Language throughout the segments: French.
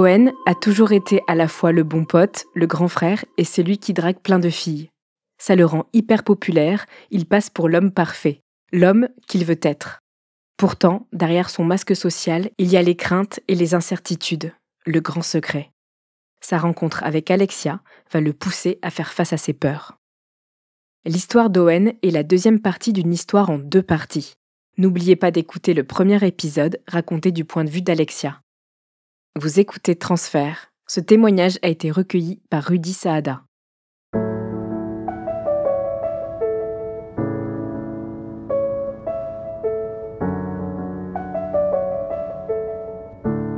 Owen a toujours été à la fois le bon pote, le grand frère et celui qui drague plein de filles. Ça le rend hyper populaire, il passe pour l'homme parfait, l'homme qu'il veut être. Pourtant, derrière son masque social, il y a les craintes et les incertitudes, le grand secret. Sa rencontre avec Alexia va le pousser à faire face à ses peurs. L'histoire d'Owen est la deuxième partie d'une histoire en 2 parties. N'oubliez pas d'écouter le premier épisode raconté du point de vue d'Alexia. Vous écoutez Transfert. Ce témoignage a été recueilli par Rudy Saada.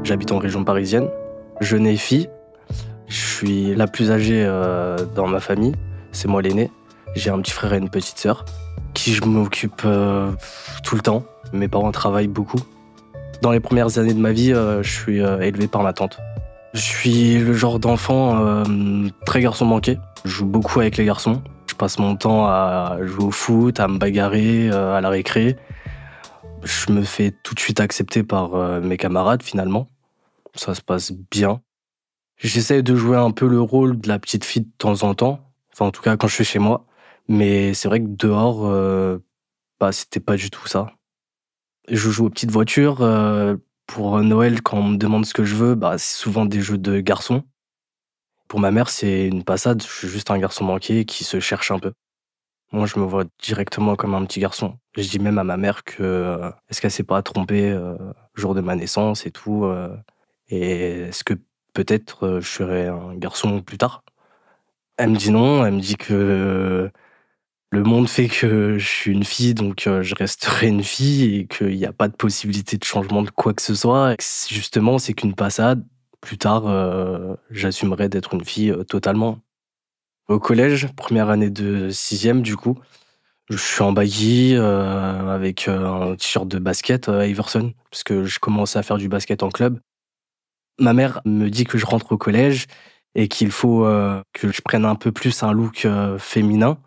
J'habite en région parisienne, jeune et fille. Je suis la plus âgée dans ma famille, c'est moi l'aîné. J'ai un petit frère et une petite sœur, qui je m'occupe tout le temps. Mes parents travaillent beaucoup. Dans les premières années de ma vie, je suis élevé par ma tante. Je suis le genre d'enfant très garçon manqué. Je joue beaucoup avec les garçons. Je passe mon temps à jouer au foot, à me bagarrer, à la récré. Je me fais tout de suite accepter par mes camarades finalement. Ça se passe bien. J'essaie de jouer un peu le rôle de la petite fille de temps en temps. Enfin, en tout cas, quand je suis chez moi. Mais c'est vrai que dehors, c'était pas du tout ça. Je joue aux petites voitures. Pour Noël, quand on me demande ce que je veux, c'est souvent des jeux de garçons. Pour ma mère, c'est une passade. Je suis juste un garçon manqué qui se cherche un peu. Moi, je me vois directement comme un petit garçon. Je dis même à ma mère que est-ce qu'elle s'est pas trompée jour de ma naissance et tout. Et est-ce que peut-être je serai un garçon plus tard? Elle me dit non, elle me dit que le monde fait que je suis une fille, donc je resterai une fille et qu'il n'y a pas de possibilité de changement de quoi que ce soit. Et que justement, c'est qu'une passade. Plus tard, j'assumerai d'être une fille totalement. Au collège, première année de 6e du coup, je suis en baggy avec un t-shirt de basket à Iverson, parce que je commençais à faire du basket en club. Ma mère me dit que je rentre au collège et qu'il faut que je prenne un peu plus un look féminin.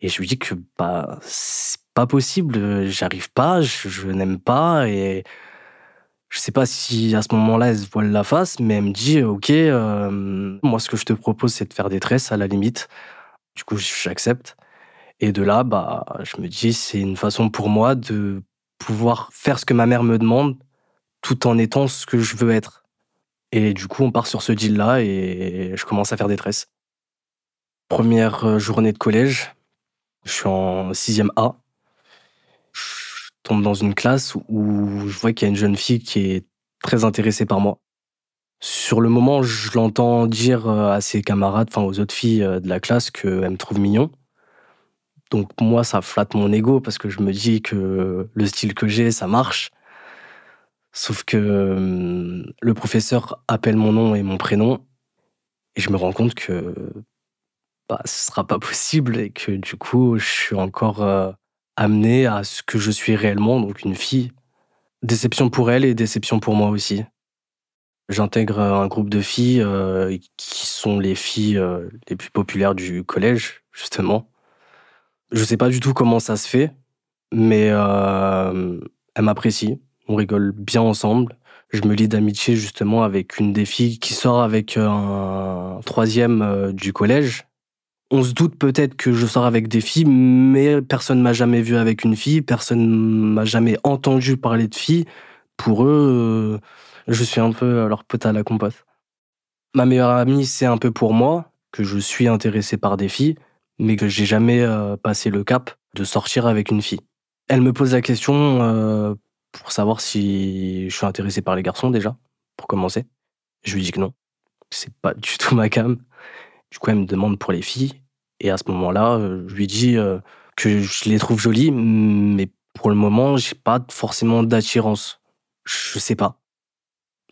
Et je lui dis que c'est pas possible, j'arrive pas, je n'aime pas. Et je sais pas si à ce moment-là elle se voile la face, mais elle me dit ok, moi ce que je te propose c'est de faire des tresses à la limite. Du coup j'accepte. Et de là, je me dis c'est une façon pour moi de pouvoir faire ce que ma mère me demande tout en étant ce que je veux être. Et du coup, on part sur ce deal-là et je commence à faire des tresses. Première journée de collège, je suis en 6e A. Je tombe dans une classe où je vois qu'il y a une jeune fille qui est très intéressée par moi. Sur le moment, je l'entends dire à ses camarades, enfin aux autres filles de la classe, qu'elle me trouve mignon. Donc moi, ça flatte mon ego parce que je me dis que le style que j'ai, ça marche. Sauf que le professeur appelle mon nom et mon prénom et je me rends compte que ce sera pas possible et que du coup, je suis encore amené à ce que je suis réellement, donc une fille. Déception pour elle et déception pour moi aussi. J'intègre un groupe de filles qui sont les filles les plus populaires du collège, justement. Je sais pas du tout comment ça se fait, mais elle m'apprécie. On rigole bien ensemble. Je me lie d'amitié justement avec une des filles qui sort avec un 3e du collège. On se doute peut-être que je sors avec des filles, mais personne m'a jamais vu avec une fille, personne m'a jamais entendu parler de filles. Pour eux, je suis un peu leur pote à la compote. Ma meilleure amie, c'est un peu pour moi, que je suis intéressé par des filles, mais que j'ai jamais passé le cap de sortir avec une fille. Elle me pose la question pour savoir si je suis intéressé par les garçons déjà, pour commencer. Je lui dis que non, c'est pas du tout ma came. Du coup, elle me demande pour les filles. Et à ce moment-là, je lui dis que je les trouve jolies, mais pour le moment, j'ai pas forcément d'attirance. Je sais pas.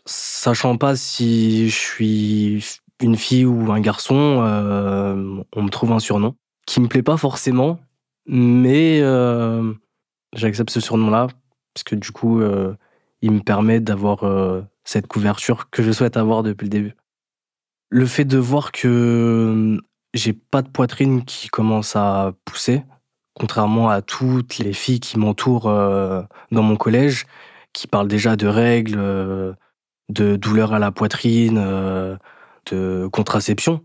Sachant pas si je suis une fille ou un garçon, on me trouve un surnom qui me plaît pas forcément, mais j'accepte ce surnom-là parce que du coup, il me permet d'avoir cette couverture que je souhaite avoir depuis le début. Le fait de voir que j'ai pas de poitrine qui commence à pousser, contrairement à toutes les filles qui m'entourent dans mon collège, qui parlent déjà de règles, de douleurs à la poitrine, de contraception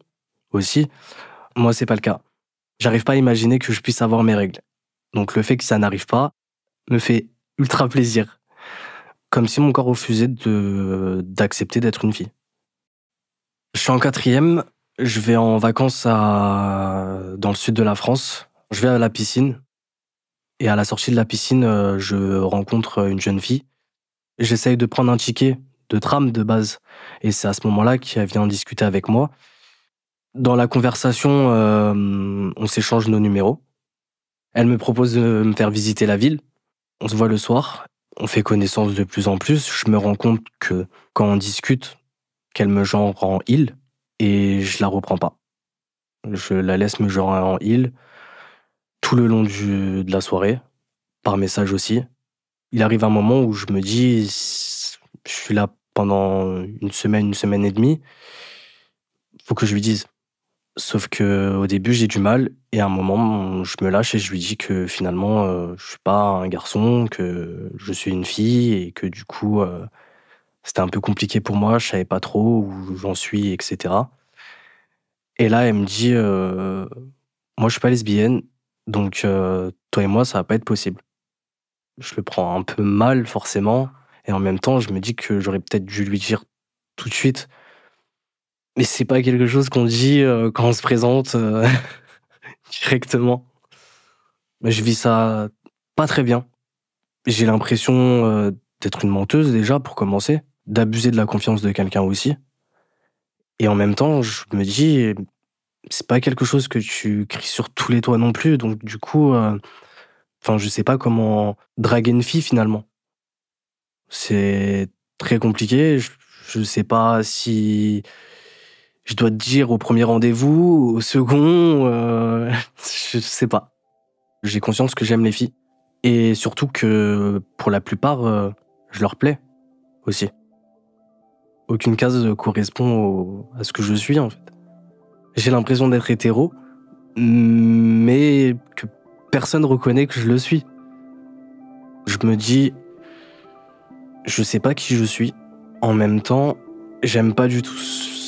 aussi. Moi, c'est pas le cas. J'arrive pas à imaginer que je puisse avoir mes règles. Donc le fait que ça n'arrive pas me fait ultra plaisir. Comme si mon corps refusait d'accepter d'être une fille. Je suis en 4e, je vais en vacances dans le sud de la France. Je vais à la piscine. Et à la sortie de la piscine, je rencontre une jeune fille. J'essaye de prendre un ticket de tram de base. Et c'est à ce moment-là qu'elle vient discuter avec moi. Dans la conversation, on s'échange nos numéros. Elle me propose de me faire visiter la ville. On se voit le soir. On fait connaissance de plus en plus. Je me rends compte que quand on discute, qu'elle me genre en il et je la reprends pas. Je la laisse me genre en il tout le long de la soirée, par message aussi. Il arrive un moment où je me dis, je suis là pendant une semaine et demie, faut que je lui dise. Sauf que au début, j'ai du mal et à un moment, je me lâche et je lui dis que finalement, je suis pas un garçon, que je suis une fille et que du coup, c'était un peu compliqué pour moi, je savais pas trop où j'en suis, etc. Et là, elle me dit, moi, je suis pas lesbienne, donc toi et moi, ça va pas être possible. Je le prends un peu mal, forcément, et en même temps, je me dis que j'aurais peut-être dû lui dire tout de suite. Mais c'est pas quelque chose qu'on dit quand on se présente directement. Mais je vis ça pas très bien. J'ai l'impression d'être une menteuse déjà, pour commencer, d'abuser de la confiance de quelqu'un aussi. Et en même temps, je me dis, c'est pas quelque chose que tu cries sur tous les toits non plus. Donc du coup, je sais pas comment draguer une fille finalement. C'est très compliqué. Je sais pas si je dois te dire au premier rendez-vous, au second, je sais pas. J'ai conscience que j'aime les filles. Et surtout que pour la plupart, je leur plais aussi. Aucune case correspond à ce que je suis en fait. J'ai l'impression d'être hétéro, mais que personne reconnaît que je le suis. Je me dis, je sais pas qui je suis. En même temps, j'aime pas du tout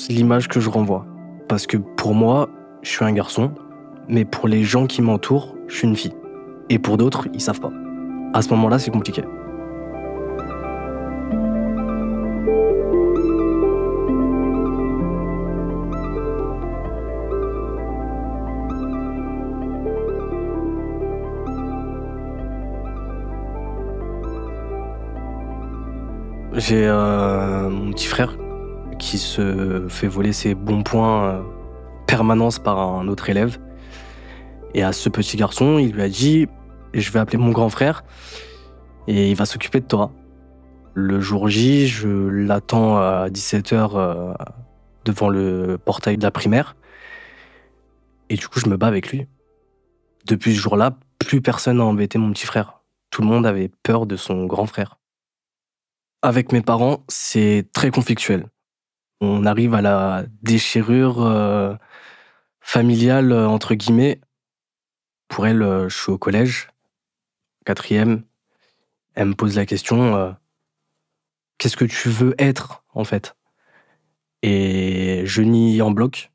l'image que je renvoie. Parce que pour moi, je suis un garçon, mais pour les gens qui m'entourent, je suis une fille. Et pour d'autres, ils savent pas. À ce moment-là, c'est compliqué. J'ai mon petit frère qui se fait voler ses bons points permanence par un autre élève. Et à ce petit garçon, il lui a dit « Je vais appeler mon grand frère et il va s'occuper de toi. » Le jour J, je l'attends à 17h devant le portail de la primaire. Et du coup, je me bats avec lui. Depuis ce jour-là, plus personne n'a embêté mon petit frère. Tout le monde avait peur de son grand frère. Avec mes parents, c'est très conflictuel. On arrive à la déchirure familiale, entre guillemets. Pour elle, je suis au collège, 4e. Elle me pose la question qu'est-ce que tu veux être, en fait? Et je nie en bloc.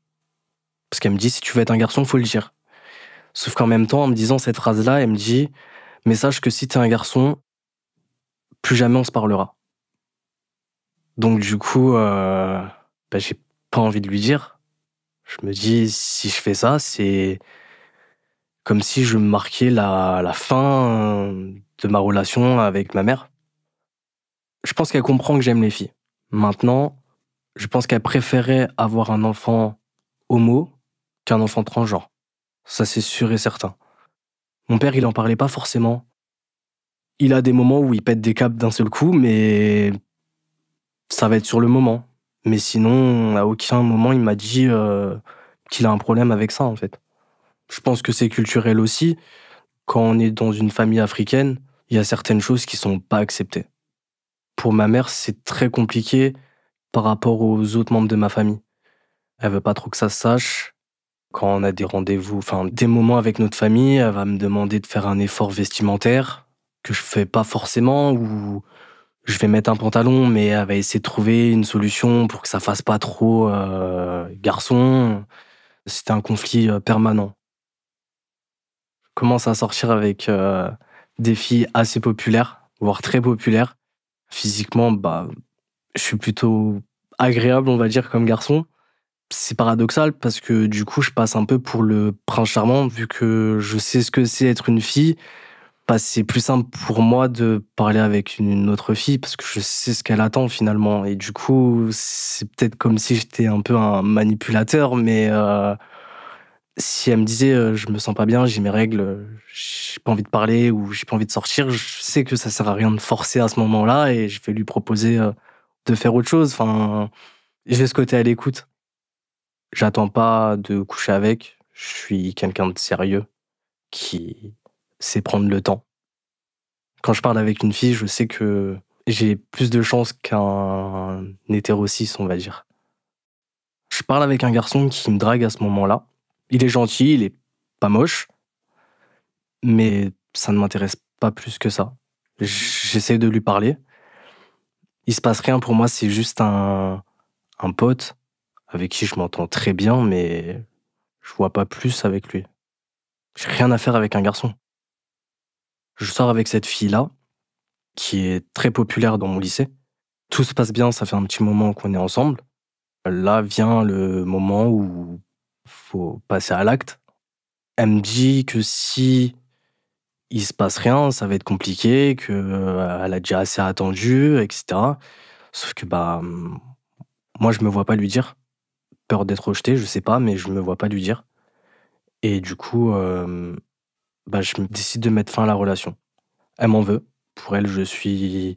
Parce qu'elle me dit, si tu veux être un garçon, faut le dire. Sauf qu'en même temps, en me disant cette phrase-là, elle me dit, mais sache que si t'es un garçon, plus jamais on se parlera. Donc du coup, j'ai pas envie de lui dire. Je me dis, si je fais ça, c'est comme si je marquais la fin de ma relation avec ma mère. Je pense qu'elle comprend que j'aime les filles. Maintenant, je pense qu'elle préférait avoir un enfant homo qu'un enfant transgenre. Ça, c'est sûr et certain. Mon père, il en parlait pas forcément. Il a des moments où il pète des câbles d'un seul coup, mais ça va être sur le moment. Mais sinon, à aucun moment, il m'a dit qu'il a un problème avec ça, en fait. Je pense que c'est culturel aussi. Quand on est dans une famille africaine, il y a certaines choses qui sont pas acceptées. Pour ma mère, c'est très compliqué par rapport aux autres membres de ma famille. Elle veut pas trop que ça se sache. Quand on a des rendez-vous, des moments avec notre famille, elle va me demander de faire un effort vestimentaire que je fais pas forcément, ou Je vais mettre un pantalon, mais elle va essayer de trouver une solution pour que ça fasse pas trop garçon. C'était un conflit permanent. Je commence à sortir avec des filles assez populaires, voire très populaires. Physiquement, je suis plutôt agréable, on va dire, comme garçon. C'est paradoxal parce que du coup, je passe un peu pour le prince charmant, vu que je sais ce que c'est être une fille. C'est plus simple pour moi de parler avec une autre fille parce que je sais ce qu'elle attend finalement. Et du coup, c'est peut-être comme si j'étais un peu un manipulateur, mais si elle me disait je me sens pas bien, j'ai mes règles, j'ai pas envie de parler ou j'ai pas envie de sortir, je sais que ça sert à rien de forcer à ce moment-là et je vais lui proposer de faire autre chose. Enfin, j'ai ce côté à l'écoute. J'attends pas de coucher avec. Je suis quelqu'un de sérieux qui sait prendre le temps. Quand je parle avec une fille, je sais que j'ai plus de chances qu'un hétéro cis, on va dire. Je parle avec un garçon qui me drague à ce moment-là. Il est gentil, il est pas moche, mais ça ne m'intéresse pas plus que ça. J'essaie de lui parler. Il se passe rien pour moi, c'est juste un pote avec qui je m'entends très bien, mais je vois pas plus avec lui. J'ai rien à faire avec un garçon. Je sors avec cette fille-là, qui est très populaire dans mon lycée. Tout se passe bien, ça fait un petit moment qu'on est ensemble. Là vient le moment où faut passer à l'acte. Elle me dit que si il se passe rien, ça va être compliqué, que elle a déjà assez attendu, etc. Sauf que moi je me vois pas lui dire. Peur d'être rejeté, je sais pas, mais je me vois pas lui dire. Et du coup, je me décide de mettre fin à la relation. Elle m'en veut. Pour elle, je suis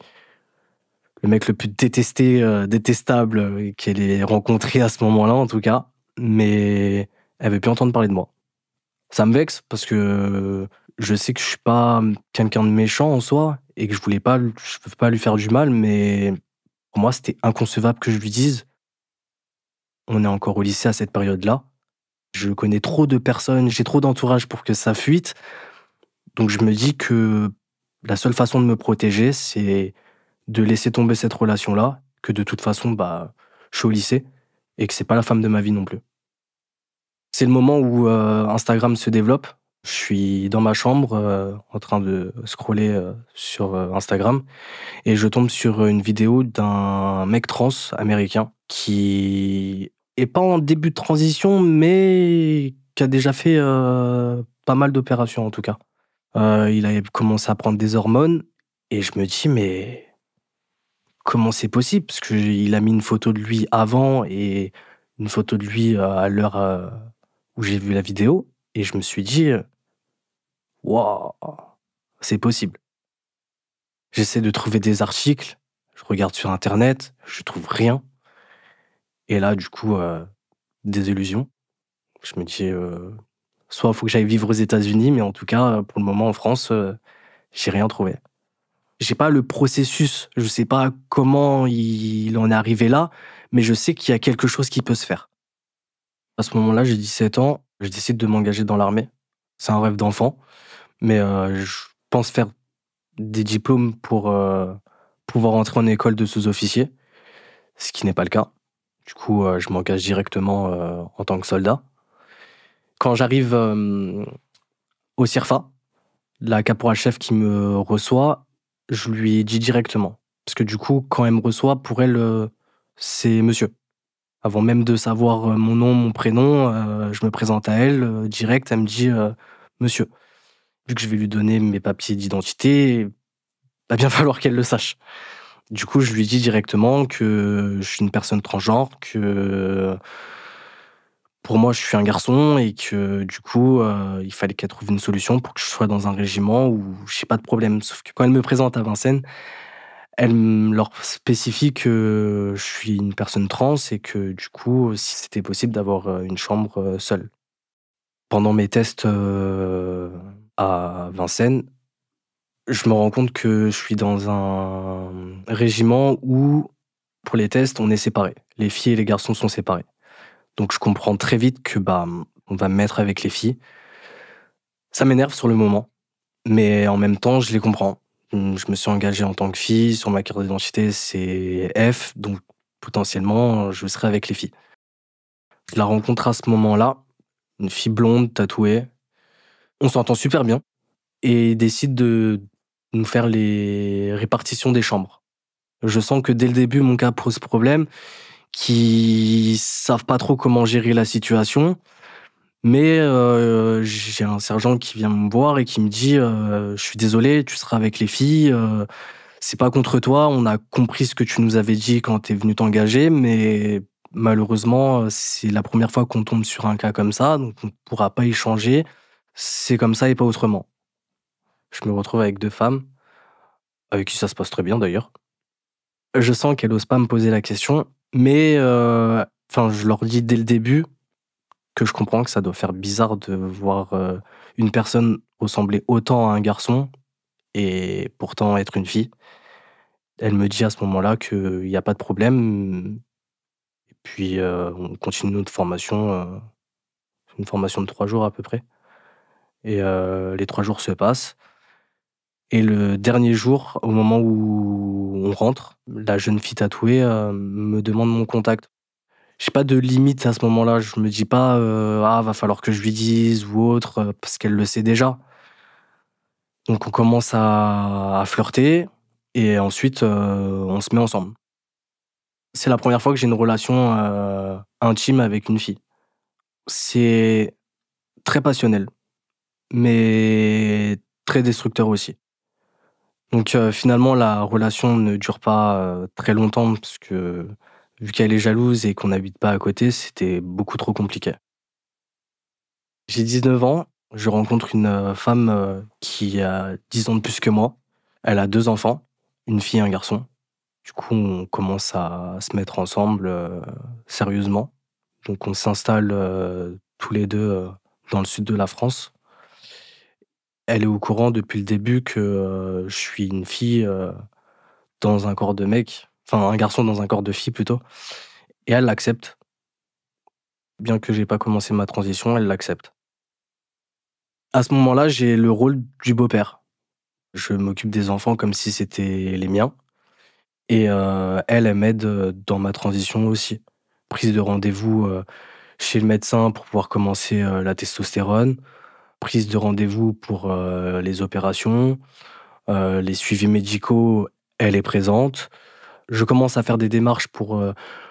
le mec le plus détestable qu'elle ait rencontré à ce moment-là, en tout cas. Mais elle veut plus entendre parler de moi. Ça me vexe parce que je sais que je suis pas quelqu'un de méchant en soi et que je veux pas lui faire du mal, mais pour moi, c'était inconcevable que je lui dise. On est encore au lycée à cette période-là. Je connais trop de personnes, j'ai trop d'entourage pour que ça fuite. Donc je me dis que la seule façon de me protéger, c'est de laisser tomber cette relation-là, que de toute façon, je suis au lycée et que c'est pas la femme de ma vie non plus. C'est le moment où Instagram se développe. Je suis dans ma chambre en train de scroller sur Instagram et je tombe sur une vidéo d'un mec trans américain qui est pas en début de transition mais qui a déjà fait pas mal d'opérations en tout cas. Il a commencé à prendre des hormones et je me dis mais comment c'est possible? Parce qu'il a mis une photo de lui avant et une photo de lui à l'heure où j'ai vu la vidéo. Et je me suis dit, waouh, c'est possible. J'essaie de trouver des articles, je regarde sur Internet, je trouve rien. Et là, du coup, désillusion. Je me dis, soit il faut que j'aille vivre aux États-Unis, mais en tout cas, pour le moment, en France, j'ai rien trouvé. J'ai pas le processus, je sais pas comment il en est arrivé là, mais je sais qu'il y a quelque chose qui peut se faire. À ce moment-là, j'ai 17 ans, je décide de m'engager dans l'armée. C'est un rêve d'enfant, mais je pense faire des diplômes pour pouvoir entrer en école de sous-officier, ce qui n'est pas le cas. Du coup, je m'engage directement en tant que soldat. Quand j'arrive au CIRFA, la caporal-chef qui me reçoit, je lui dis directement. Parce que du coup, quand elle me reçoit, pour elle, c'est monsieur. Avant même de savoir mon nom, mon prénom, je me présente à elle, direct, elle me dit monsieur. Vu que je vais lui donner mes papiers d'identité, il va bien falloir qu'elle le sache. Du coup, je lui dis directement que je suis une personne transgenre, que pour moi, je suis un garçon et que du coup, il fallait qu'elle trouve une solution pour que je sois dans un régiment où j'ai pas de problème. Sauf que quand elle me présente à Vincennes, elle leur spécifie que je suis une personne trans et que du coup, si c'était possible d'avoir une chambre seule. Pendant mes tests à Vincennes, je me rends compte que je suis dans un régiment où, pour les tests, on est séparés. Les filles et les garçons sont séparés. Donc je comprends très vite que on va me mettre avec les filles. Ça m'énerve sur le moment, mais en même temps, je les comprends. Je me suis engagé en tant que fille. Sur ma carte d'identité, c'est F, donc potentiellement, je serai avec les filles. Je la rencontre à ce moment-là, une fille blonde, tatouée. On s'entend super bien et décide de nous faire les répartitions des chambres. Je sens que dès le début, mon cas pose problème, qu'ils savent pas trop comment gérer la situation. Mais j'ai un sergent qui vient me voir et qui me dit «Je suis désolé, tu seras avec les filles, c'est pas contre toi, on a compris ce que tu nous avais dit quand tu es venu t'engager, mais malheureusement, c'est la première fois qu'on tombe sur un cas comme ça, donc on ne pourra pas y changer. C'est comme ça et pas autrement». Je me retrouve avec 2 femmes, avec qui ça se passe très bien d'ailleurs. Je sens qu'elles osent pas me poser la question, mais enfin, je leur dis dès le début que je comprends que ça doit faire bizarre de voir, une personne ressembler autant à un garçon et pourtant être une fille. Elle me dit à ce moment-là qu'il y a pas de problème, et puis, on continue notre formation, une formation de 3 jours à peu près, et les 3 jours se passent et le dernier jour, au moment où on rentre, la jeune fille tatouée, me demande mon contact. J'ai pas de limite à ce moment-là, je me dis pas, «Ah, va falloir que je lui dise» ou autre, parce qu'elle le sait déjà. Donc on commence à flirter et ensuite, on se met ensemble. C'est la première fois que j'ai une relation, intime avec une fille. C'est très passionnel, mais très destructeur aussi. Donc finalement la relation ne dure pas, très longtemps parce que vu qu'elle est jalouse et qu'on n'habite pas à côté, c'était beaucoup trop compliqué. J'ai 19 ans, je rencontre une, femme, qui a 10 ans de plus que moi. Elle a 2 enfants, une fille et un garçon. Du coup, on commence à se mettre ensemble, sérieusement. Donc on s'installe, tous les 2 dans le sud de la France. Elle est au courant depuis le début que, je suis une fille, dans un corps de mec, enfin un garçon dans un corps de fille plutôt, et elle l'accepte. Bien que j'ai pas commencé ma transition, elle l'accepte. À ce moment-là, j'ai le rôle du beau-père. Je m'occupe des enfants comme si c'était les miens et elle m'aide, dans ma transition aussi. Prise de rendez-vous, chez le médecin pour pouvoir commencer, la testostérone, prise de rendez-vous pour, les opérations, les suivis médicaux, elle est présente. Je commence à faire des démarches pour,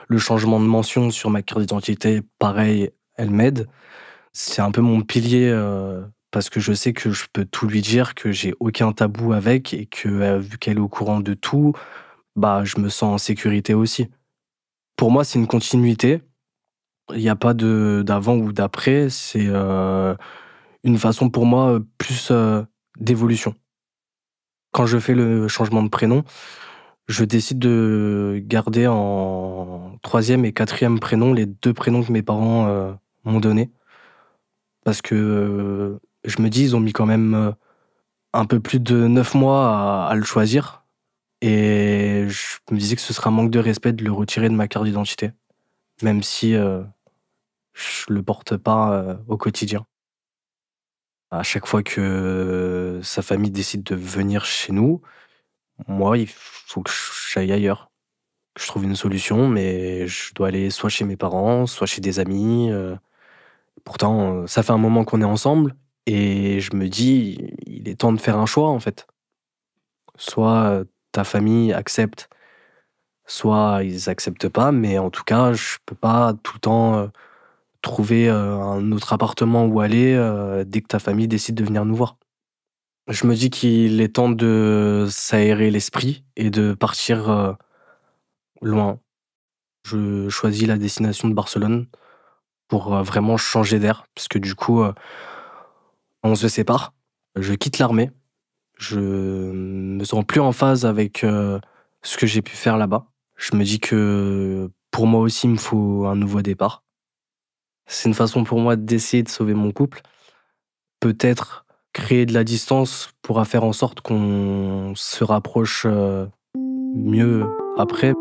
le changement de mention sur ma carte d'identité, pareil, elle m'aide. C'est un peu mon pilier, parce que je sais que je peux tout lui dire, que j'ai aucun tabou avec et que, vu qu'elle est au courant de tout, bah, je me sens en sécurité aussi. Pour moi, c'est une continuité. Il y a pas de d'avant ou d'après, c'est, une façon pour moi, plus, d'évolution. Quand je fais le changement de prénom, je décide de garder en troisième et quatrième prénom les 2 prénoms que mes parents, m'ont donnés. Parce que, je me dis: «Ils ont mis quand même, un peu plus de 9 mois à le choisir», et je me disais que ce serait un manque de respect de le retirer de ma carte d'identité, même si, je le porte pas, au quotidien. À chaque fois que sa famille décide de venir chez nous, moi, il faut que j'aille ailleurs, que je trouve une solution, mais je dois aller soit chez mes parents, soit chez des amis, pourtant, ça fait un moment qu'on est ensemble et je me dis: «Il est temps de faire un choix, en fait». Soit, ta famille accepte, soit ils acceptent pas, mais en tout cas, je peux pas tout le temps, trouver, un autre appartement où aller, dès que ta famille décide de venir nous voir. Je me dis qu'il est temps de s'aérer l'esprit et de partir, loin. Je choisis la destination de Barcelone pour, vraiment changer d'air parce que du coup, on se sépare. Je quitte l'armée. Je me sens plus en phase avec, ce que j'ai pu faire là-bas. Je me dis que pour moi aussi, il me faut un nouveau départ. C'est une façon pour moi d'essayer de sauver mon couple. Peut-être créer de la distance pourra faire en sorte qu'on se rapproche, mieux après.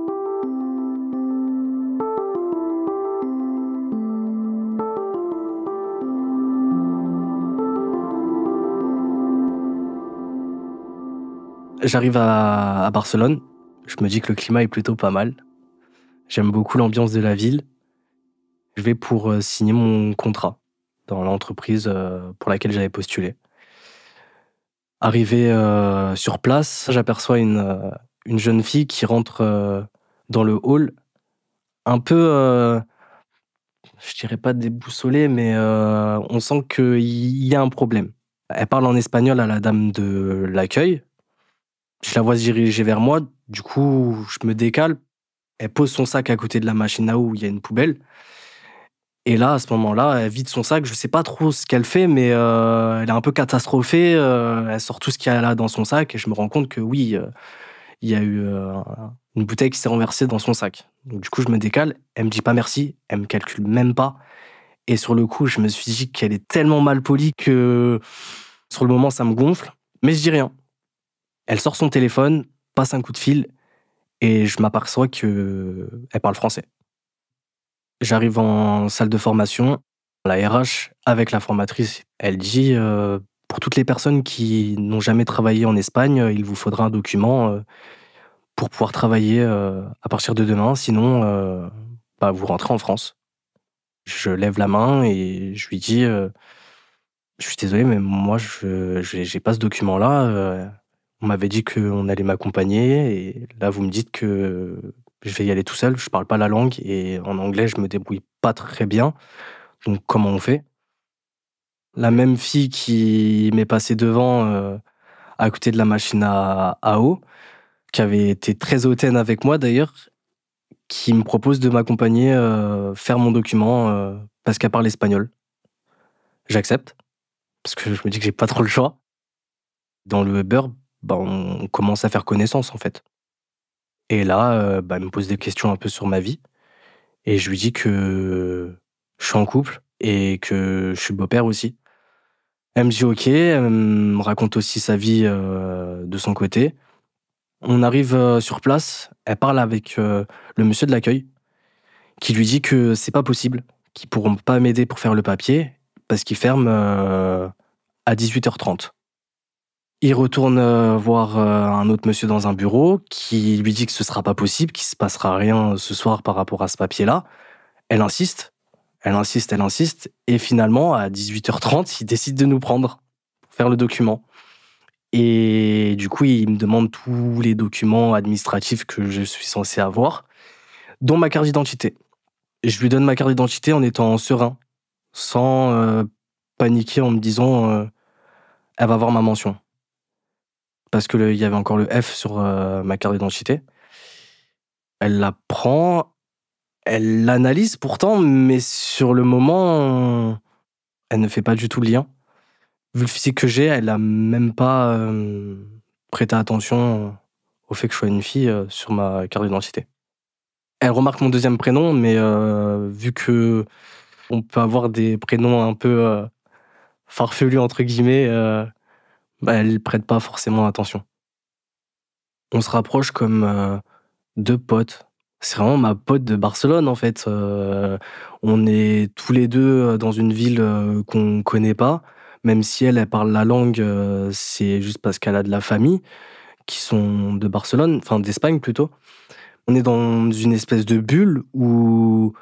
J'arrive à Barcelone. Je me dis que le climat est plutôt pas mal. J'aime beaucoup l'ambiance de la ville. Je vais pour signer mon contrat dans l'entreprise pour laquelle j'avais postulé. Arrivé sur place, j'aperçois une jeune fille qui rentre dans le hall, un peu, je dirais pas déboussolée, mais on sent qu'il y a un problème. Elle parle en espagnol à la dame de l'accueil. Je la vois se diriger vers moi, du coup, je me décale. Elle pose son sac à côté de la machine à eau où il y a une poubelle. Et là, à ce moment-là, elle vide son sac. Je sais pas trop ce qu'elle fait, mais elle est un peu catastrophée. Elle sort tout ce qu'il y a là dans son sac et je me rends compte que oui, il y a eu une bouteille qui s'est renversée dans son sac. Donc, du coup, je me décale. Elle me dit pas merci. Elle me calcule même pas. Et sur le coup, je me suis dit qu'elle est tellement mal polie que sur le moment, ça me gonfle. Mais je dis rien. Elle sort son téléphone, passe un coup de fil et je m'aperçois qu'elle parle français. J'arrive en salle de formation. La RH, avec la formatrice, elle dit pour toutes les personnes qui n'ont jamais travaillé en Espagne, il vous faudra un document pour pouvoir travailler à partir de demain. Sinon, vous rentrez en France. Je lève la main et je lui dis je suis désolé, mais moi, j'ai pas ce document-là. On m'avait dit qu'on allait m'accompagner et là, vous me dites que je vais y aller tout seul. Je parle pas la langue et en anglais, je me débrouille pas très bien. Donc, comment on fait? La même fille qui m'est passée devant à côté de la machine à eau, qui avait été très hautaine avec moi d'ailleurs, qui me propose de m'accompagner faire mon document parce qu'elle parle espagnol. J'accepte parce que je me dis que j'ai pas trop le choix. Dans le Uber, on commence à faire connaissance en fait. Et là, elle me pose des questions un peu sur ma vie et je lui dis que je suis en couple et que je suis beau-père aussi. Elle me dit OK, elle me raconte aussi sa vie de son côté. On arrive sur place, elle parle avec le monsieur de l'accueil qui lui dit que c'est pas possible, qu'ils pourront pas m'aider pour faire le papier parce qu'ils ferment à 18h30. Il retourne voir un autre monsieur dans un bureau qui lui dit que ce sera pas possible, qu'il se passera rien ce soir par rapport à ce papier-là. Elle insiste, elle insiste, elle insiste et finalement à 18h30, il décide de nous prendre pour faire le document. Et du coup, il me demande tous les documents administratifs que je suis censé avoir, dont ma carte d'identité. Je lui donne ma carte d'identité en étant serein, sans paniquer en me disant elle va voir ma mention. Parce qu'il y avait encore le F sur ma carte d'identité. Elle la prend, elle l'analyse pourtant, mais sur le moment, elle ne fait pas du tout le lien. Vu le physique que j'ai, elle a même pas prêté attention au fait que je sois une fille sur ma carte d'identité. Elle remarque mon deuxième prénom, mais vu que on peut avoir des prénoms un peu farfelus entre guillemets, elle prête pas forcément attention. On se rapproche comme deux potes. C'est vraiment ma pote de Barcelone en fait. On est tous les deux dans une ville qu'on connaît pas. Même si elle parle la langue, c'est juste parce qu'elle a de la famille qui sont de Barcelone, enfin d'Espagne plutôt. On est dans une espèce de bulle où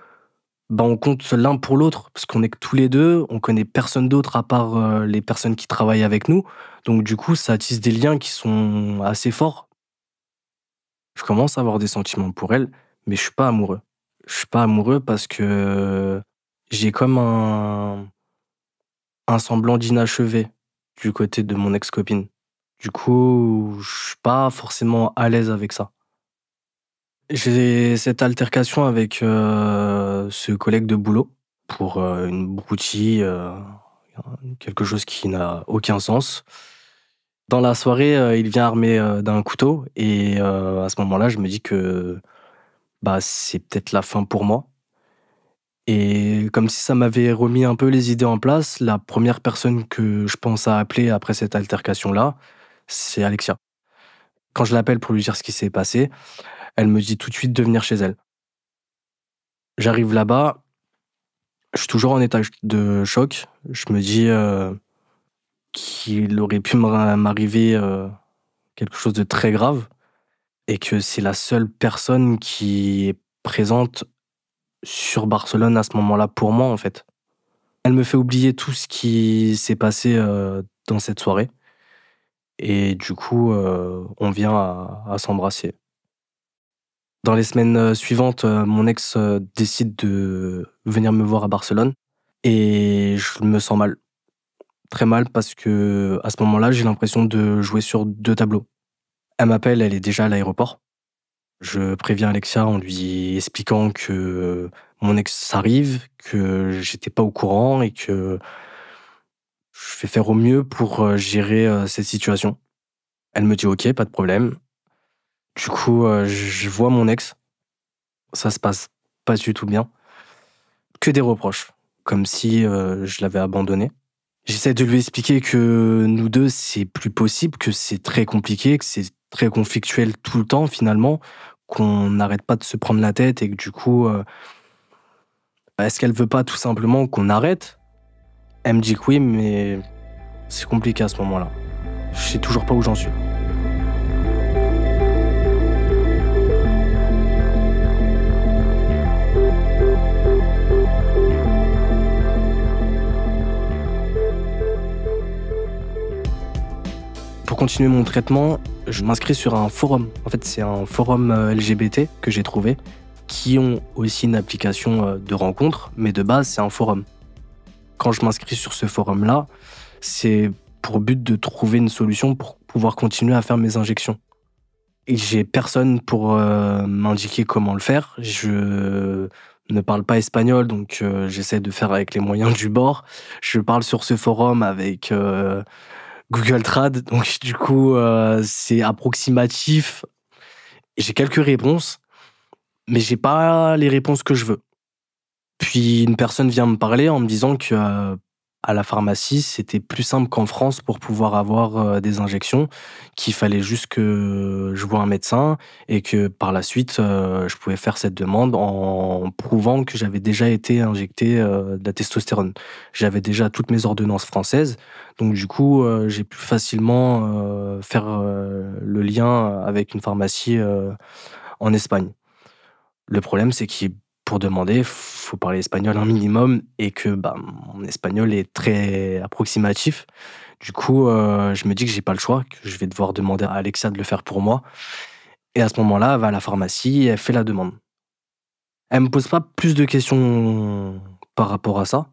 on compte l'un pour l'autre, parce qu'on est que tous les deux, on connaît personne d'autre à part les personnes qui travaillent avec nous. Donc du coup, ça tisse des liens qui sont assez forts. Je commence à avoir des sentiments pour elle, mais je suis pas amoureux. Je suis pas amoureux parce que j'ai comme un semblant d'inachevé du côté de mon ex-copine. Du coup, je suis pas forcément à l'aise avec ça. J'ai cette altercation avec ce collègue de boulot pour une broutille, quelque chose qui n'a aucun sens. Dans la soirée, il vient armé d'un couteau et à ce moment-là, je me dis que c'est peut-être la fin pour moi. Et comme si ça m'avait remis un peu les idées en place, la première personne que je pense à appeler après cette altercation-là, c'est Alexia. Quand je l'appelle pour lui dire ce qui s'est passé, elle me dit tout de suite de venir chez elle. J'arrive là-bas, je suis toujours en état de choc. Je me dis qu'il aurait pu m'arriver quelque chose de très grave, et que c'est la seule personne qui est présente sur Barcelone à ce moment-là pour moi, en fait. Elle me fait oublier tout ce qui s'est passé dans cette soirée. Et du coup, on vient à s'embrasser. Dans les semaines suivantes, mon ex décide de venir me voir à Barcelone. Et je me sens mal, très mal, parce que à ce moment-là, j'ai l'impression de jouer sur deux tableaux. Elle m'appelle, elle est déjà à l'aéroport. Je préviens Alexia en lui expliquant que mon ex arrive, que j'étais pas au courant et que je vais faire au mieux pour gérer cette situation. Elle me dit ok, pas de problème. Du coup, je vois mon ex. Ça se passe pas du tout bien. Que des reproches, comme si je l'avais abandonné. J'essaie de lui expliquer que nous deux, c'est plus possible, que c'est très compliqué, que c'est très conflictuel tout le temps finalement, qu'on n'arrête pas de se prendre la tête et que du coup, est-ce qu'elle veut pas tout simplement qu'on arrête? Elle me dit que oui, mais c'est compliqué à ce moment-là. Je sais toujours pas où j'en suis. Pour continuer mon traitement, je m'inscris sur un forum. En fait, c'est un forum LGBT que j'ai trouvé, qui ont aussi une application de rencontre, mais de base, c'est un forum. Quand je m'inscris sur ce forum-là, c'est pour but de trouver une solution pour pouvoir continuer à faire mes injections. Et j'ai personne pour m'indiquer comment le faire. Je ne parle pas espagnol, donc j'essaie de faire avec les moyens du bord. Je parle sur ce forum avec Google Trad, donc du coup, c'est approximatif. J'ai quelques réponses, mais j'ai pas les réponses que je veux. Puis une personne vient me parler en me disant que à la pharmacie, c'était plus simple qu'en France pour pouvoir avoir des injections, qu'il fallait juste que je voie un médecin et que par la suite, je pouvais faire cette demande en prouvant que j'avais déjà été injecté de la testostérone. J'avais déjà toutes mes ordonnances françaises, donc du coup, j'ai pu facilement faire le lien avec une pharmacie en Espagne. Le problème, c'est que pour demander, faut parler espagnol un minimum et que mon espagnol est très approximatif. Du coup, je me dis que j'ai pas le choix, que je vais devoir demander à Alexa de le faire pour moi. Et à ce moment-là, elle va à la pharmacie et elle fait la demande. Elle me pose pas plus de questions par rapport à ça,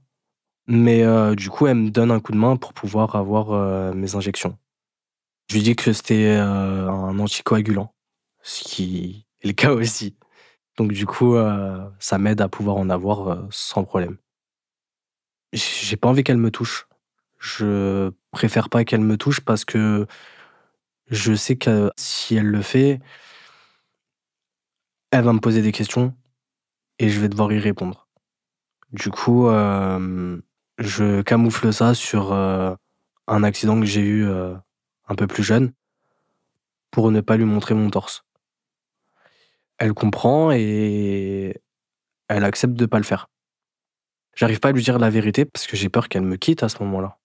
mais du coup, elle me donne un coup de main pour pouvoir avoir mes injections. Je lui dis que c'était un anticoagulant, ce qui est le cas aussi. Donc du coup, ça m'aide à pouvoir en avoir sans problème. J'ai pas envie qu'elle me touche. Je préfère pas qu'elle me touche parce que je sais que si elle le fait, elle va me poser des questions et je vais devoir y répondre. Du coup, je camoufle ça sur un accident que j'ai eu un peu plus jeune pour ne pas lui montrer mon torse. Elle comprend et elle accepte de pas le faire. J'arrive pas à lui dire la vérité parce que j'ai peur qu'elle me quitte à ce moment-là.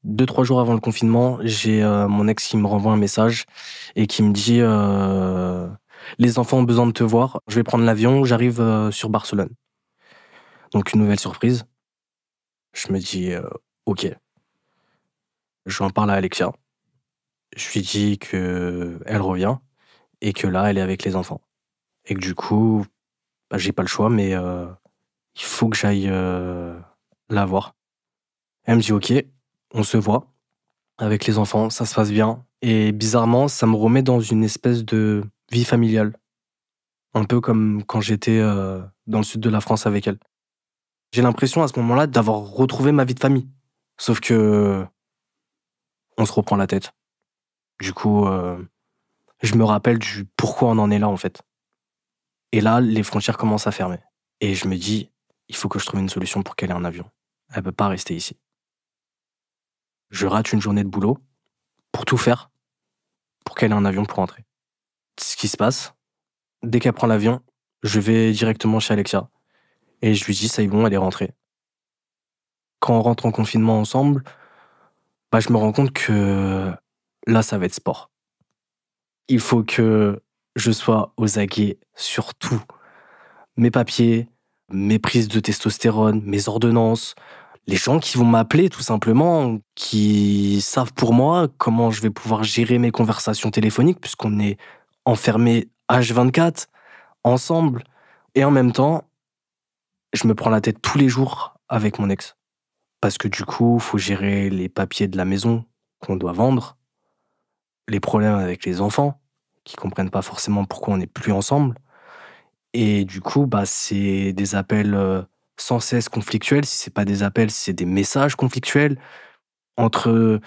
2-3 jours avant le confinement, j'ai mon ex qui me renvoie un message et qui me dit les enfants ont besoin de te voir, je vais prendre l'avion, j'arrive sur Barcelone. Donc une nouvelle surprise. Je me dis ok. Je lui en parle à Alexia. Je lui dis que elle revient et que là, elle est avec les enfants. Et que du coup, j'ai pas le choix, mais il faut que j'aille la voir. Elle me dit ok, on se voit avec les enfants, ça se passe bien. Et bizarrement, ça me remet dans une espèce de vie familiale. Un peu comme quand j'étais dans le sud de la France avec elle. J'ai l'impression à ce moment-là d'avoir retrouvé ma vie de famille. Sauf que on se reprend la tête. Du coup, je me rappelle du pourquoi on en est là en fait. Et là, les frontières commencent à fermer. Et je me dis, il faut que je trouve une solution pour qu'elle ait un avion. Elle peut pas rester ici. Je rate une journée de boulot pour tout faire pour qu'elle ait un avion pour rentrer. Ce qui se passe, dès qu'elle prend l'avion, je vais directement chez Alexia et je lui dis, ça y est bon, elle est rentrée. Quand on rentre en confinement ensemble, je me rends compte que là, ça va être sport. Il faut que je sois aux aguets sur tout. Mes papiers, mes prises de testostérone, mes ordonnances, les gens qui vont m'appeler tout simplement, qui savent pour moi comment je vais pouvoir gérer mes conversations téléphoniques puisqu'on est enfermés H24 ensemble. Et en même temps, je me prends la tête tous les jours avec mon ex. Parce que du coup, il faut gérer les papiers de la maison qu'on doit vendre, les problèmes avec les enfants qui comprennent pas forcément pourquoi on n'est plus ensemble. Et du coup, bah, c'est des appels sans cesse conflictuels. Si c'est pas des appels, c'est des messages conflictuels entre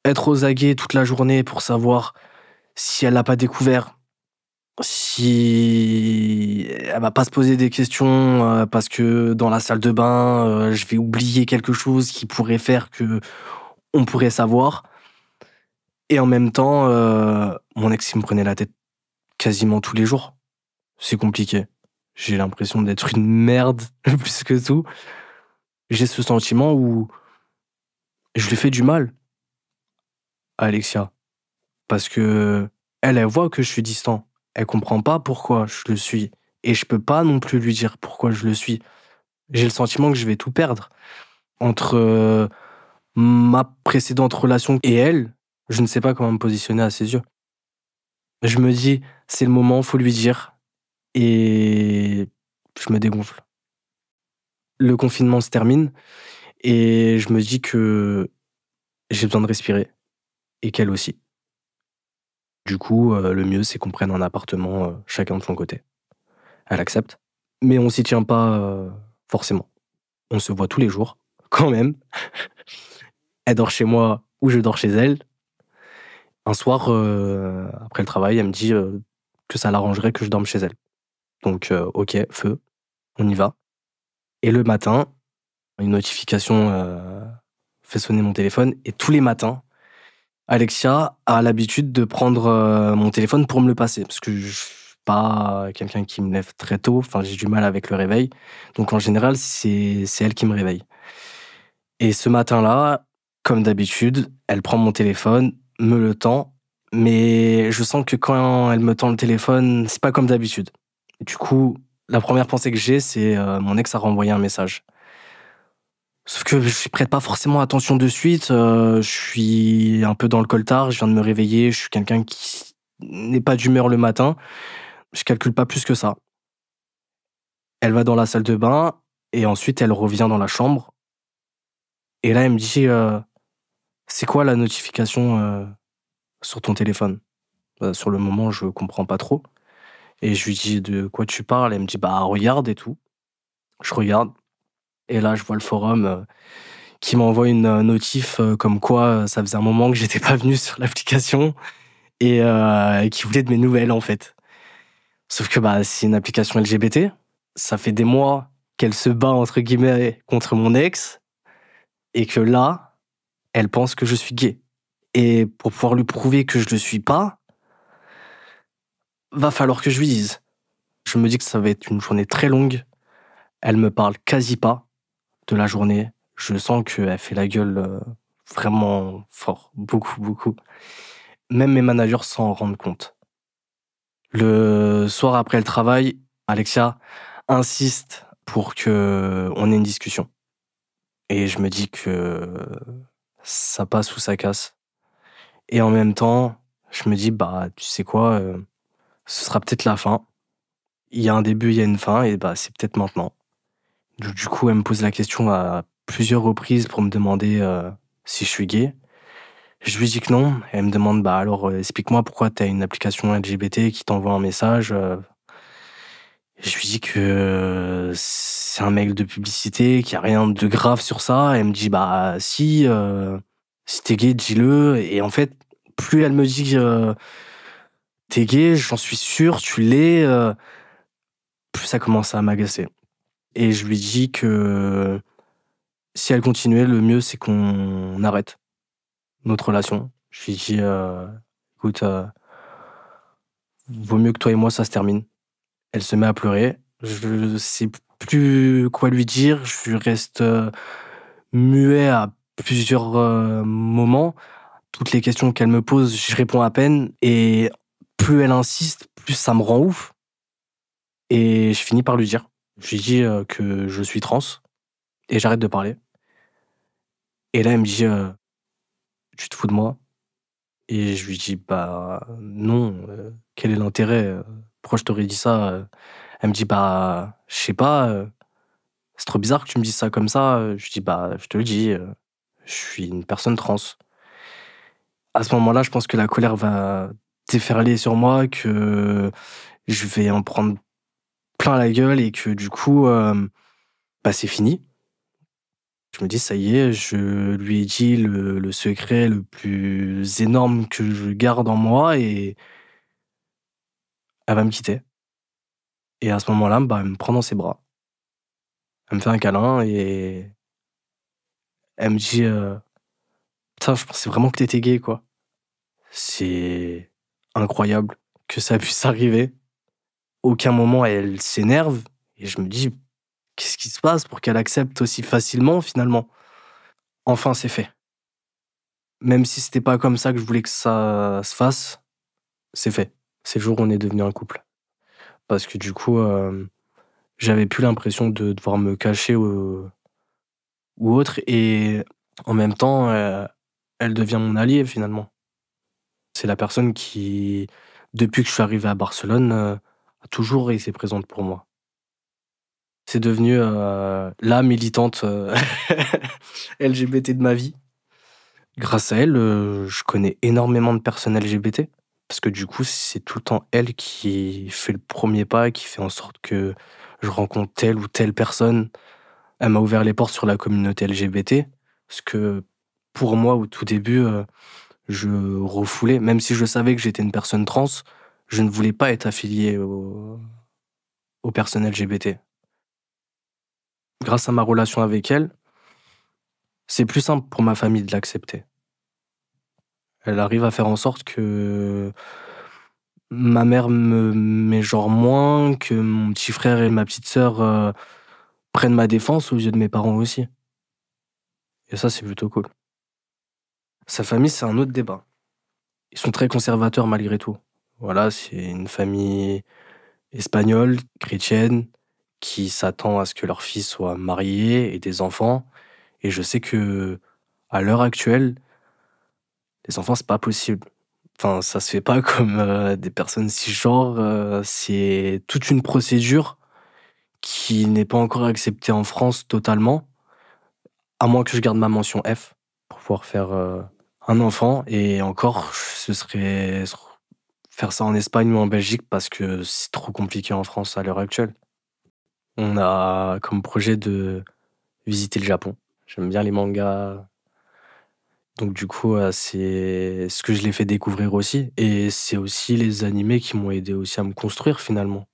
être aux aguets toute la journée pour savoir si elle l'a pas découvert, si elle va pas se poser des questions parce que dans la salle de bain, je vais oublier quelque chose qui pourrait faire que on pourrait savoir. Et en même temps, mon ex, il me prenait la tête quasiment tous les jours. C'est compliqué. J'ai l'impression d'être une merde plus que tout. J'ai ce sentiment où je lui fais du mal à Alexia. Parce que elle voit que je suis distant. Elle comprend pas pourquoi je le suis. Et je peux pas non plus lui dire pourquoi je le suis. J'ai le sentiment que je vais tout perdre. Entre ma précédente relation et elle, je ne sais pas comment me positionner à ses yeux. Je me dis, c'est le moment, faut lui dire. Et je me dégonfle. Le confinement se termine et je me dis que j'ai besoin de respirer et qu'elle aussi. Du coup, le mieux, c'est qu'on prenne un appartement chacun de son côté. Elle accepte, mais on s'y tient pas forcément. On se voit tous les jours, quand même. Elle dort chez moi ou je dors chez elle. Un soir, après le travail, elle me dit que ça l'arrangerait que je dorme chez elle. Donc, ok, feu, on y va. Et le matin, une notification fait sonner mon téléphone. Et tous les matins, Alexia a l'habitude de prendre mon téléphone pour me le passer. Parce que je suis pas quelqu'un qui me lève très tôt. Enfin, j'ai du mal avec le réveil. Donc, en général, c'est elle qui me réveille. Et ce matin-là, comme d'habitude, elle prend mon téléphone, me le tend. Mais je sens que quand elle me tend le téléphone, c'est pas comme d'habitude. Du coup, la première pensée que j'ai, c'est mon ex a renvoyé un message. Sauf que je prête pas forcément attention de suite. Je suis un peu dans le coltard, je viens de me réveiller, je suis quelqu'un qui n'est pas d'humeur le matin. Je calcule pas plus que ça. Elle va dans la salle de bain et ensuite elle revient dans la chambre. Et là, elle me dit c'est quoi la notification sur ton téléphone? Sur le moment, je comprends pas trop. Et je lui dis de quoi tu parles? Elle me dit bah regarde et tout. Je regarde et là, je vois le forum qui m'envoie une notif comme quoi ça faisait un moment que j'étais pas venu sur l'application et qui voulait de mes nouvelles en fait. Sauf que bah c'est une application LGBT, ça fait des mois qu'elle se bat entre guillemets contre mon ex et que là, elle pense que je suis gay. Et pour pouvoir lui prouver que je le suis pas, va falloir que je lui dise. Je me dis que ça va être une journée très longue. Elle me parle quasi pas de la journée. Je sens qu'elle fait la gueule vraiment fort, beaucoup, beaucoup. Même mes managers s'en rendent compte. Le soir après le travail, Alexia insiste pour que on ait une discussion. Et je me dis que ça passe ou ça casse. Et en même temps, je me dis, bah, tu sais quoi, ce sera peut-être la fin. Il y a un début, il y a une fin, et bah, c'est peut-être maintenant. Du coup, elle me pose la question à plusieurs reprises pour me demander si je suis gay. Je lui dis que non. Elle me demande, bah alors, explique-moi pourquoi t'as une application LGBT qui t'envoie un message. Je lui dis que c'est un mail de publicité, qu'il n'y a rien de grave sur ça. Elle me dit, bah si t'es gay, dis-le. Et en fait, plus elle me dit t'es gay, j'en suis sûr, tu l'es, plus ça commence à m'agacer. Et je lui dis que si elle continuait, le mieux c'est qu'on arrête notre relation. Je lui dis, écoute, vaut mieux que toi et moi ça se termine. Elle se met à pleurer. Je sais plus quoi lui dire. Je reste muet à plusieurs moments. Toutes les questions qu'elle me pose, je réponds à peine. Et plus elle insiste, plus ça me rend ouf. Et je finis par lui dire. Je lui dis que je suis trans. Et j'arrête de parler. Et là, elle me dit tu te fous de moi? Et je lui dis bah non, quel est l'intérêt? Pourquoi je t'aurais dit ça? Elle me dit bah je sais pas, c'est trop bizarre que tu me dises ça comme ça. Je lui dis bah je te le dis, je suis une personne trans. À ce moment-là, je pense que la colère va déferler sur moi, que je vais en prendre plein la gueule et que du coup, bah c'est fini. Je me dis ça y est, je lui ai dit le secret le plus énorme que je garde en moi et elle va me quitter. Et à ce moment-là, bah, elle me prend dans ses bras. Elle me fait un câlin et elle me dit putain, je pensais vraiment que t'étais gay, quoi. C'est incroyable que ça puisse arriver. Aucun moment elle s'énerve et je me dis qu'est-ce qui se passe pour qu'elle accepte aussi facilement finalement? Enfin, c'est fait. Même si c'était pas comme ça que je voulais que ça se fasse, c'est fait. C'est le jour où on est devenu un couple. Parce que du coup, j'avais plus l'impression de devoir me cacher ou autre et en même temps, elle devient mon alliée finalement. C'est la personne qui, depuis que je suis arrivé à Barcelone, a toujours été présente pour moi. C'est devenu, la militante, LGBT de ma vie. Grâce à elle, je connais énormément de personnes LGBT parce que du coup, c'est tout le temps elle qui fait le premier pas, qui fait en sorte que je rencontre telle ou telle personne. Elle m'a ouvert les portes sur la communauté LGBT parce que pour moi, au tout début, je refoulais, même si je savais que j'étais une personne trans, je ne voulais pas être affilié aux personnes LGBT. Grâce à ma relation avec elle, c'est plus simple pour ma famille de l'accepter. Elle arrive à faire en sorte que ma mère me met genre moins, que mon petit frère et ma petite sœur prennent ma défense aux yeux de mes parents aussi. Et ça, c'est plutôt cool. Sa famille, c'est un autre débat. Ils sont très conservateurs malgré tout. Voilà, c'est une famille espagnole, chrétienne, qui s'attend à ce que leur fils soit marié et des enfants. Et je sais que à l'heure actuelle, les enfants, c'est pas possible. Enfin, ça se fait pas comme des personnes cisgenres. C'est toute une procédure qui n'est pas encore acceptée en France totalement, à moins que je garde ma mention F pour pouvoir faire un enfant. Et encore, ce serait faire ça en Espagne ou en Belgique parce que c'est trop compliqué en France à l'heure actuelle. On a comme projet de visiter le Japon. J'aime bien les mangas. Donc du coup, c'est ce que je l'ai fait découvrir aussi. Et c'est aussi les animés qui m'ont aidé aussi à me construire finalement.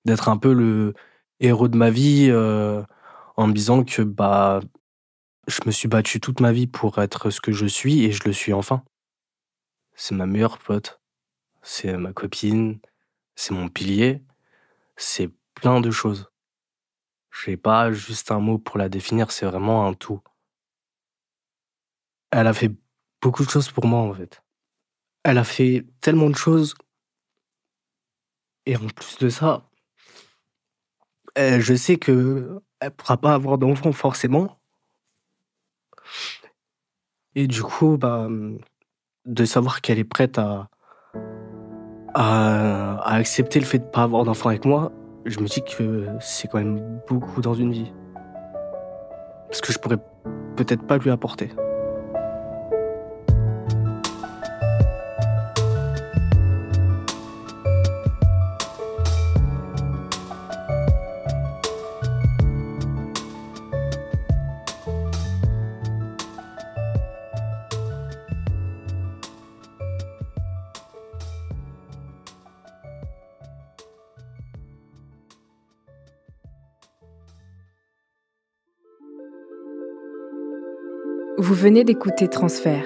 D'être un peu le héros de ma vie en me disant que bah, je me suis battu toute ma vie pour être ce que je suis et je le suis enfin. C'est ma meilleure pote, c'est ma copine, c'est mon pilier, c'est plein de choses. J'ai pas juste un mot pour la définir, c'est vraiment un tout. Elle a fait beaucoup de choses pour moi en fait. Elle a fait tellement de choses et en plus de ça, je sais que elle pourra pas avoir d'enfant forcément et du coup, bah, de savoir qu'elle est prête à accepter le fait de pas avoir d'enfant avec moi, je me dis que c'est quand même beaucoup dans une vie. Parce que je pourrais peut-être pas lui apporter. Vous venez d'écouter Transfert.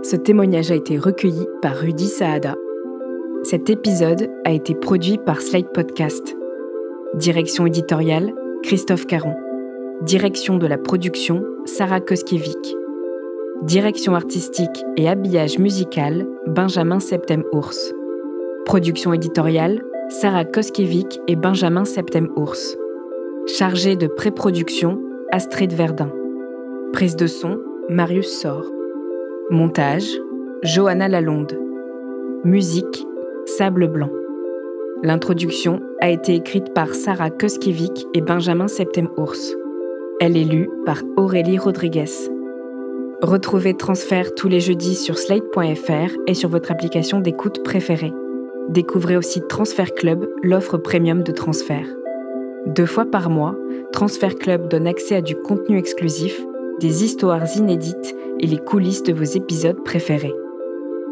Ce témoignage a été recueilli par Rudy Saada. Cet épisode a été produit par Slide Podcast. Direction éditoriale, Christophe Caron. Direction de la production, Sarah Koskiewicz. Direction artistique et habillage musical, Benjamin Septem-Ours. Production éditoriale, Sarah Koskiewicz et Benjamin Septem-Ours. Chargé de pré-production, Astrid Verdun. Prise de son, Marius Sor. Montage, Johanna Lalonde. Musique, Sable Blanc. L'introduction a été écrite par Sarah Koskiewicz et Benjamin Septem-Ours. Elle est lue par Aurélie Rodriguez. Retrouvez Transfert tous les jeudis sur slate.fr et sur votre application d'écoute préférée. Découvrez aussi Transfert Club, l'offre premium de Transfert. 2 fois par mois, Transfert Club donne accès à du contenu exclusif, des histoires inédites et les coulisses de vos épisodes préférés.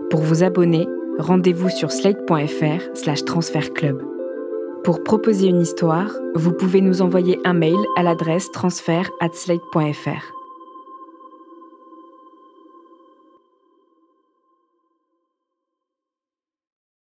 Pour vous abonner, rendez-vous sur slate.fr/transfertclub. Pour proposer une histoire, vous pouvez nous envoyer un mail à l'adresse transfert@slate.fr.